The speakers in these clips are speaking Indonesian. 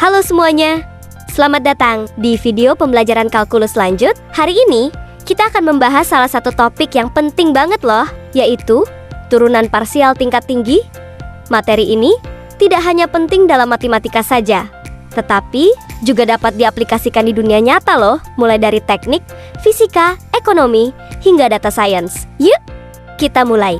Halo semuanya, selamat datang di video pembelajaran kalkulus lanjut. Hari ini, kita akan membahas salah satu topik yang penting banget loh, yaitu turunan parsial tingkat tinggi. Materi ini tidak hanya penting dalam matematika saja, tetapi juga dapat diaplikasikan di dunia nyata loh, mulai dari teknik, fisika, ekonomi, hingga data science. Yuk, kita mulai.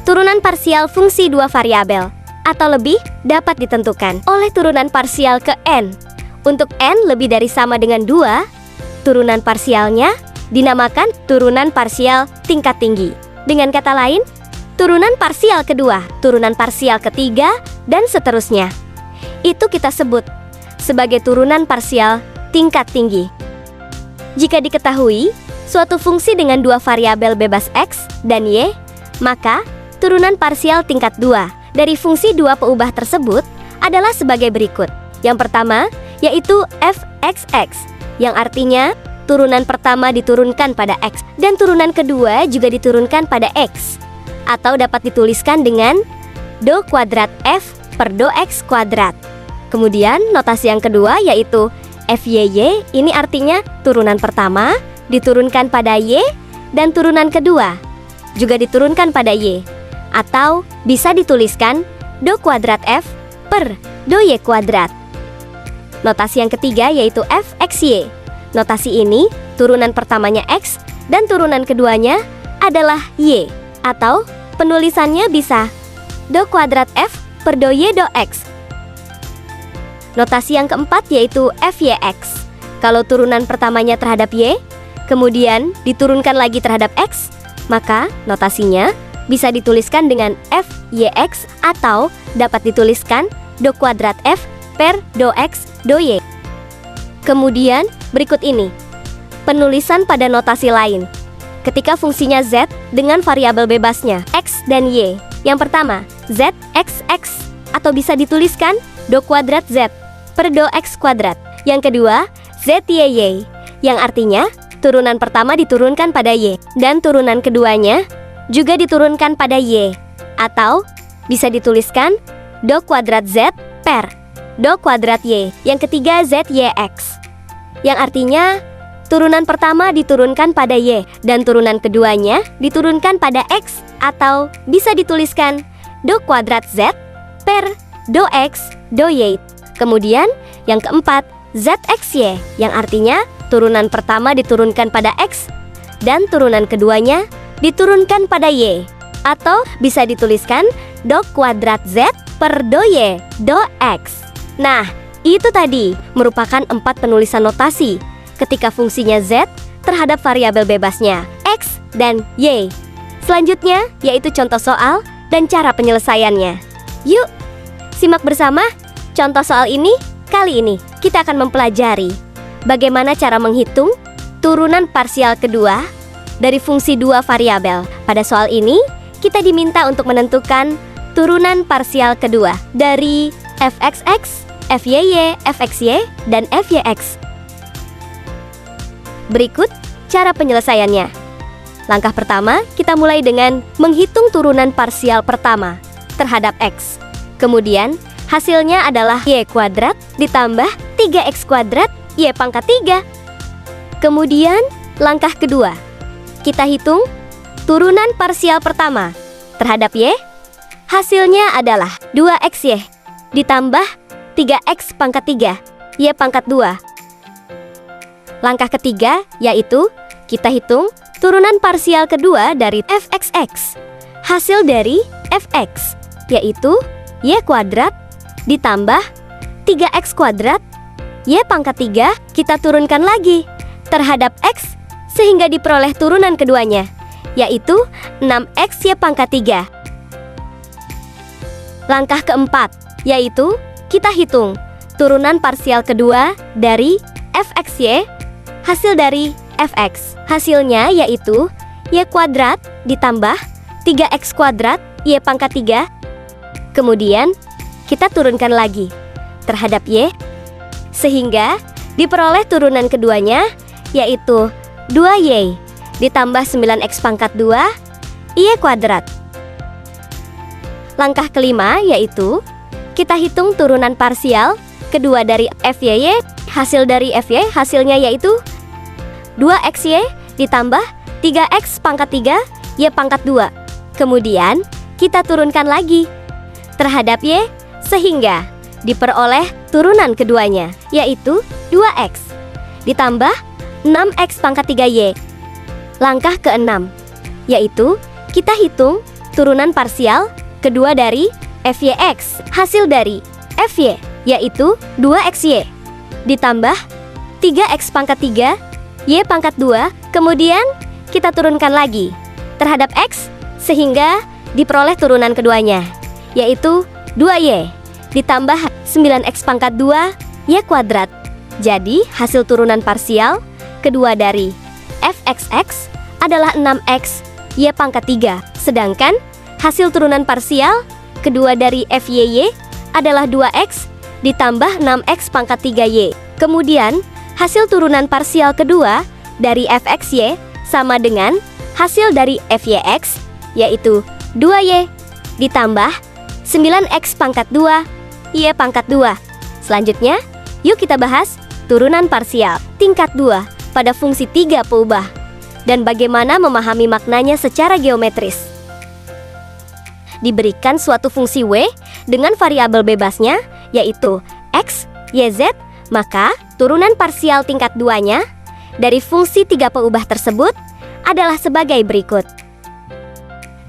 Turunan parsial fungsi dua variabel atau lebih dapat ditentukan oleh turunan parsial ke n. Untuk n lebih dari sama dengan 2, turunan parsialnya dinamakan turunan parsial tingkat tinggi. Dengan kata lain, turunan parsial kedua, turunan parsial ketiga, dan seterusnya. Itu kita sebut sebagai turunan parsial tingkat tinggi. Jika diketahui suatu fungsi dengan dua variabel bebas x dan y, maka turunan parsial tingkat 2 dari fungsi dua peubah tersebut adalah sebagai berikut. Yang pertama, yaitu f(x)(x), yang artinya turunan pertama diturunkan pada x dan turunan kedua juga diturunkan pada x, atau dapat dituliskan dengan do kuadrat f per do x kuadrat. Kemudian notasi yang kedua yaitu fyy, ini artinya turunan pertama diturunkan pada y dan turunan kedua juga diturunkan pada y, atau bisa dituliskan do kuadrat f per do y kuadrat. Notasi yang ketiga yaitu fxy. Notasi ini turunan pertamanya x dan turunan keduanya adalah y, atau penulisannya bisa do kuadrat f per do y do x. Notasi yang keempat yaitu fyx. Kalau turunan pertamanya terhadap y, kemudian diturunkan lagi terhadap x, maka notasinya bisa dituliskan dengan fyx atau dapat dituliskan do kuadrat f per do x do y. Kemudian berikut ini penulisan pada notasi lain ketika fungsinya z dengan variabel bebasnya x dan y. Yang pertama, zxx, atau bisa dituliskan do kuadrat z per do x kuadrat. Yang kedua, zyy, yang artinya turunan pertama diturunkan pada y dan turunan keduanya juga diturunkan pada y, atau bisa dituliskan do kuadrat z per do kuadrat y. Yang ketiga, zyx, yang artinya turunan pertama diturunkan pada y dan turunan keduanya diturunkan pada x, atau bisa dituliskan do kuadrat z per do x do y. Kemudian yang keempat, zxy, yang artinya turunan pertama diturunkan pada x dan turunan keduanya diturunkan pada y, atau bisa dituliskan do kuadrat z per do y do x. Nah, itu tadi merupakan 4 penulisan notasi ketika fungsinya z terhadap variabel bebasnya x dan y. Selanjutnya yaitu contoh soal dan cara penyelesaiannya. Yuk, simak bersama contoh soal ini. Kali ini kita akan mempelajari bagaimana cara menghitung turunan parsial kedua dari fungsi dua variabel. Pada soal ini, kita diminta untuk menentukan turunan parsial kedua dari fxx, fyy, fxy, dan fyx. Berikut cara penyelesaiannya. Langkah pertama, kita mulai dengan menghitung turunan parsial pertama terhadap x. Kemudian, hasilnya adalah y kuadrat ditambah 3x kuadrat y pangkat 3. Kemudian, langkah kedua, kita hitung turunan parsial pertama terhadap y. Hasilnya adalah 2xy ditambah 3x pangkat 3 y pangkat 2. Langkah ketiga yaitu kita hitung turunan parsial kedua dari fxx. Hasil dari fx yaitu y kuadrat ditambah 3x kuadrat y pangkat 3 kita turunkan lagi terhadap x sehingga diperoleh turunan keduanya, yaitu 6x y pangkat 3. Langkah keempat, yaitu kita hitung turunan parsial kedua dari fxy, hasil dari fx. Hasilnya yaitu y kuadrat ditambah 3x kuadrat y pangkat 3. Kemudian kita turunkan lagi terhadap y, sehingga diperoleh turunan keduanya, yaitu 2y ditambah 9x pangkat 2 y kuadrat. Langkah kelima yaitu kita hitung turunan parsial kedua dari FYY. Hasil dari FY hasilnya yaitu 2XY ditambah 3X pangkat 3 Y pangkat 2. Kemudian kita turunkan lagi terhadap Y sehingga diperoleh turunan keduanya, yaitu 2X ditambah 6X pangkat 3Y. Langkah ke-6 yaitu kita hitung turunan parsial kedua dari FYX. Hasil dari FY yaitu 2XY ditambah 3X pangkat 3 Y pangkat 2. Kemudian kita turunkan lagi terhadap X sehingga diperoleh turunan keduanya, yaitu 2Y ditambah 9X pangkat 2 Y kuadrat. Jadi hasil turunan parsial kedua dari FXX adalah 6X Y pangkat 3. Sedangkan hasil turunan parsial kedua dari FYY adalah 2X ditambah 6X pangkat 3Y. Kemudian hasil turunan parsial kedua dari FXY sama dengan hasil dari FYX, yaitu 2Y ditambah 9X pangkat 2 Y pangkat 2. Selanjutnya, yuk kita bahas turunan parsial tingkat 2 pada fungsi 3 peubah dan bagaimana memahami maknanya secara geometris. Diberikan suatu fungsi W dengan variabel bebasnya, yaitu X, Y, Z, maka turunan parsial tingkat 2-nya dari fungsi 3 peubah tersebut adalah sebagai berikut.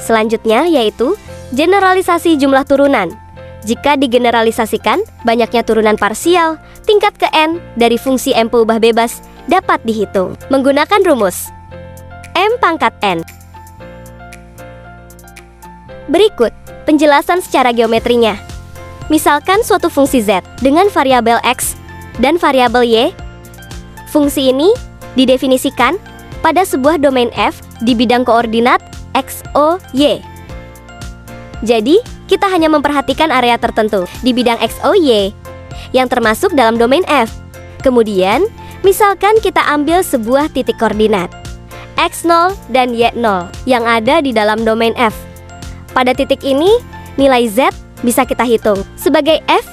Selanjutnya yaitu generalisasi jumlah turunan. Jika digeneralisasikan, banyaknya turunan parsial tingkat ke N dari fungsi M peubah bebas dapat dihitung menggunakan rumus M pangkat N. Berikut penjelasan secara geometrinya. Misalkan suatu fungsi Z dengan variabel X dan variabel Y. Fungsi ini didefinisikan pada sebuah domain F di bidang koordinat X, O, Y. Jadi, kita hanya memperhatikan area tertentu di bidang X, O, Y yang termasuk dalam domain F. Kemudian, misalkan kita ambil sebuah titik koordinat X0 dan Y0 yang ada di dalam domain F. Pada titik ini, nilai Z bisa kita hitung sebagai F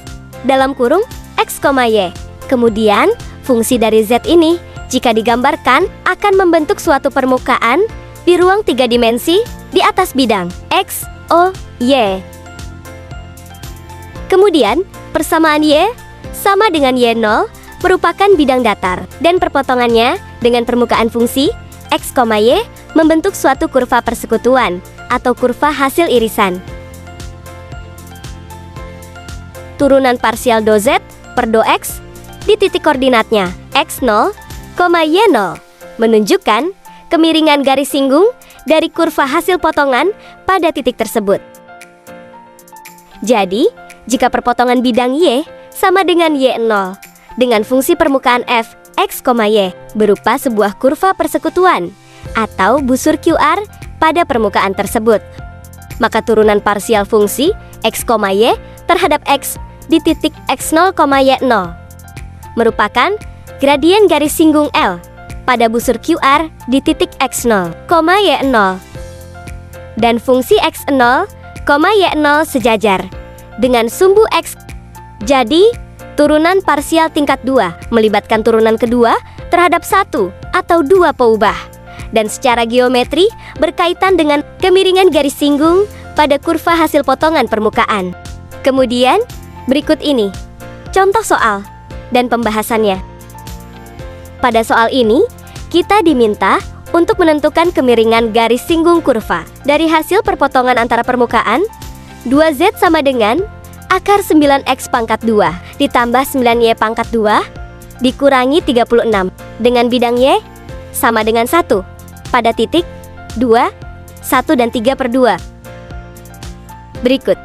dalam kurung X, Y. Kemudian, fungsi dari Z ini jika digambarkan akan membentuk suatu permukaan di ruang 3 dimensi di atas bidang X, O, Y. Kemudian, persamaan Y sama dengan Y0 merupakan bidang datar dan perpotongannya dengan permukaan fungsi X, Y membentuk suatu kurva persekutuan atau kurva hasil irisan. Turunan parsial do Z per do X di titik koordinatnya X0, Y0 menunjukkan kemiringan garis singgung dari kurva hasil potongan pada titik tersebut. Jadi, jika perpotongan bidang Y sama dengan Y0 dengan fungsi permukaan F, X, Y berupa sebuah kurva persekutuan atau busur QR pada permukaan tersebut, maka turunan parsial fungsi X, Y terhadap X di titik X0, Y0 merupakan gradien garis singgung L pada busur QR di titik X0, Y0 dan fungsi X0, Y0 sejajar dengan sumbu X. Jadi, turunan parsial tingkat 2 melibatkan turunan kedua terhadap satu atau dua peubah dan secara geometri berkaitan dengan kemiringan garis singgung pada kurva hasil potongan permukaan. Kemudian, berikut ini contoh soal dan pembahasannya. Pada soal ini, kita diminta untuk menentukan kemiringan garis singgung kurva dari hasil perpotongan antara permukaan 2Z sama dengan akar 9X pangkat 2 ditambah 9Y pangkat 2 dikurangi 36 dengan bidang Y sama dengan 1 pada titik 2, 1 dan 3/2. Berikut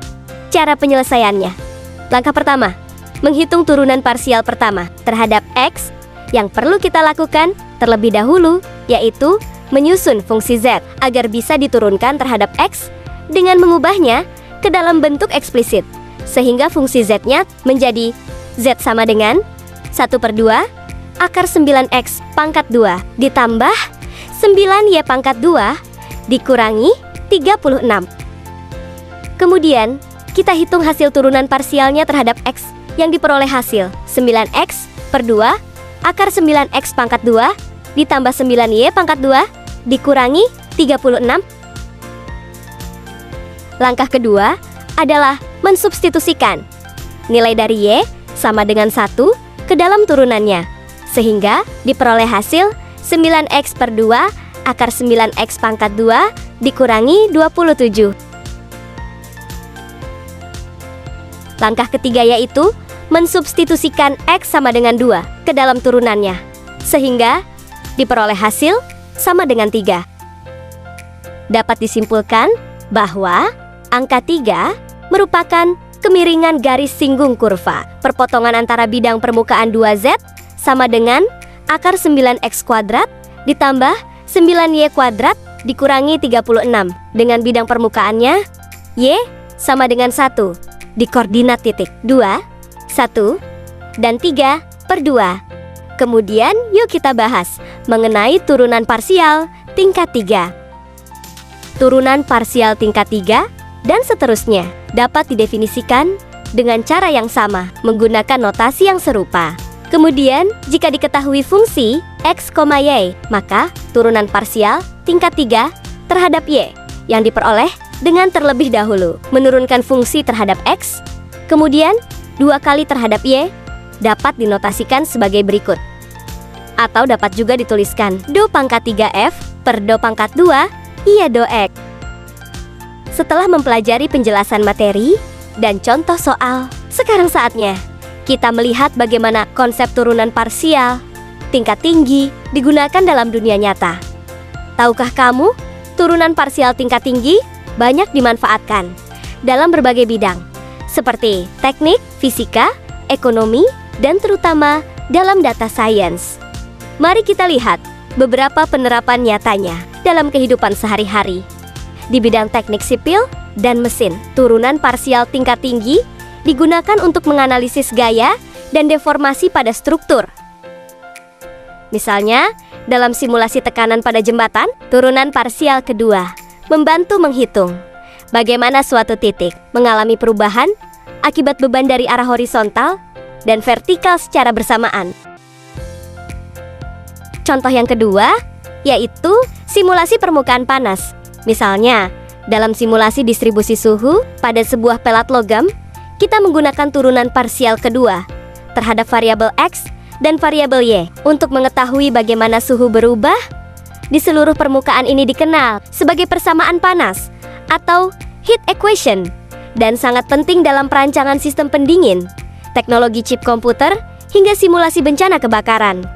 cara penyelesaiannya. Langkah pertama, menghitung turunan parsial pertama terhadap X. Yang perlu kita lakukan terlebih dahulu yaitu menyusun fungsi Z agar bisa diturunkan terhadap X dengan mengubahnya ke dalam bentuk eksplisit, sehingga fungsi Z-nya menjadi Z sama dengan 1/2 akar 9X pangkat 2 ditambah 9Y pangkat 2 dikurangi 36. Kemudian, kita hitung hasil turunan parsialnya terhadap X yang diperoleh hasil 9x per 2 akar 9x pangkat 2 ditambah 9y pangkat 2 dikurangi 36. Langkah kedua adalah mensubstitusikan nilai dari y sama dengan 1 ke dalam turunannya, sehingga diperoleh hasil 9x per 2 akar 9x pangkat 2 dikurangi 27. Langkah ketiga yaitu mensubstitusikan x sama dengan 2 ke dalam turunannya, sehingga diperoleh hasil sama dengan 3. Dapat disimpulkan bahwa angka 3 merupakan kemiringan garis singgung kurva. Perpotongan antara bidang permukaan 2z sama dengan akar 9x kuadrat ditambah 9y kuadrat dikurangi 36. Dengan bidang permukaannya y sama dengan 1 di koordinat titik 2, 1, dan 3 per 2. Kemudian yuk kita bahas mengenai turunan parsial tingkat 3. Turunan parsial tingkat 3 dan seterusnya dapat didefinisikan dengan cara yang sama menggunakan notasi yang serupa. Kemudian jika diketahui fungsi x, y, maka turunan parsial tingkat 3 terhadap y yang diperoleh dengan terlebih dahulu menurunkan fungsi terhadap x, kemudian 2 kali terhadap y dapat dinotasikan sebagai berikut. Atau dapat juga dituliskan do pangkat 3f per do pangkat 2 iya do x. Setelah mempelajari penjelasan materi dan contoh soal, sekarang saatnya kita melihat bagaimana konsep turunan parsial tingkat tinggi digunakan dalam dunia nyata. Tahukah kamu, turunan parsial tingkat tinggi banyak dimanfaatkan dalam berbagai bidang, seperti teknik, fisika, ekonomi, dan terutama dalam data science. Mari kita lihat beberapa penerapan nyatanya dalam kehidupan sehari-hari. Di bidang teknik sipil dan mesin, turunan parsial tingkat tinggi digunakan untuk menganalisis gaya dan deformasi pada struktur. Misalnya, dalam simulasi tekanan pada jembatan, turunan parsial kedua membantu menghitung bagaimana suatu titik mengalami perubahan akibat beban dari arah horizontal dan vertikal secara bersamaan. Contoh yang kedua yaitu simulasi permukaan panas. Misalnya, dalam simulasi distribusi suhu pada sebuah pelat logam, kita menggunakan turunan parsial kedua terhadap variabel x dan variabel y untuk mengetahui bagaimana suhu berubah di seluruh permukaan. Ini dikenal sebagai persamaan panas atau heat equation dan sangat penting dalam perancangan sistem pendingin, teknologi chip komputer, hingga simulasi bencana kebakaran.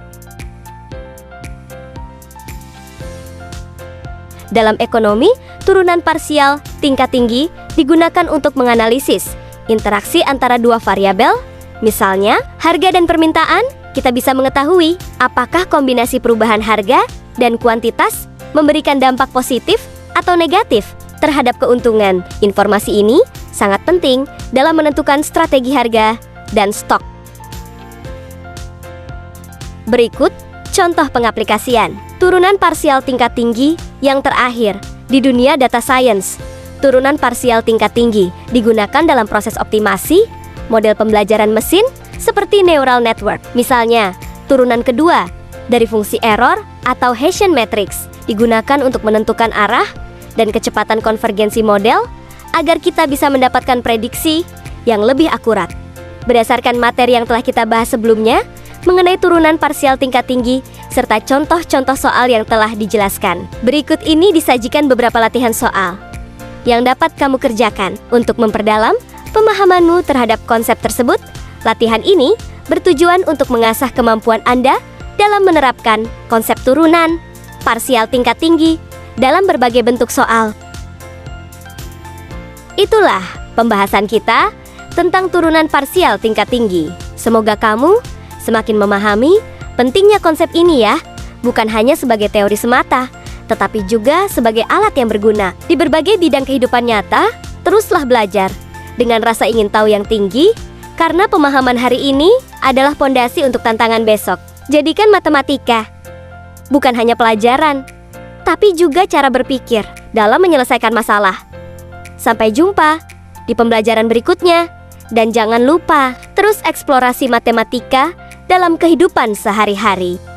Dalam ekonomi, turunan parsial tingkat tinggi digunakan untuk menganalisis interaksi antara dua variabel. Misalnya, harga dan permintaan. Kita bisa mengetahui apakah kombinasi perubahan harga dan kuantitas memberikan dampak positif atau negatif terhadap keuntungan. Informasi ini sangat penting dalam menentukan strategi harga dan stok. Berikut contoh pengaplikasian turunan parsial tingkat tinggi yang terakhir di dunia data science. Turunan parsial tingkat tinggi digunakan dalam proses optimasi model pembelajaran mesin seperti neural network. Misalnya, turunan kedua dari fungsi error atau Hessian matrix digunakan untuk menentukan arah dan kecepatan konvergensi model agar kita bisa mendapatkan prediksi yang lebih akurat. Berdasarkan materi yang telah kita bahas sebelumnya mengenai turunan parsial tingkat tinggi serta contoh-contoh soal yang telah dijelaskan, berikut ini disajikan beberapa latihan soal yang dapat kamu kerjakan untuk memperdalam pemahamanmu terhadap konsep tersebut. Latihan ini bertujuan untuk mengasah kemampuan Anda dalam menerapkan konsep turunan parsial tingkat tinggi dalam berbagai bentuk soal. Itulah pembahasan kita tentang turunan parsial tingkat tinggi. Semoga kamu semakin memahami pentingnya konsep ini ya, bukan hanya sebagai teori semata, tetapi juga sebagai alat yang berguna di berbagai bidang kehidupan nyata. Teruslah belajar dengan rasa ingin tahu yang tinggi, karena pemahaman hari ini adalah pondasi untuk tantangan besok. Jadikan matematika bukan hanya pelajaran, tapi juga cara berpikir dalam menyelesaikan masalah. Sampai jumpa di pembelajaran berikutnya. Dan jangan lupa terus eksplorasi matematika dalam kehidupan sehari-hari.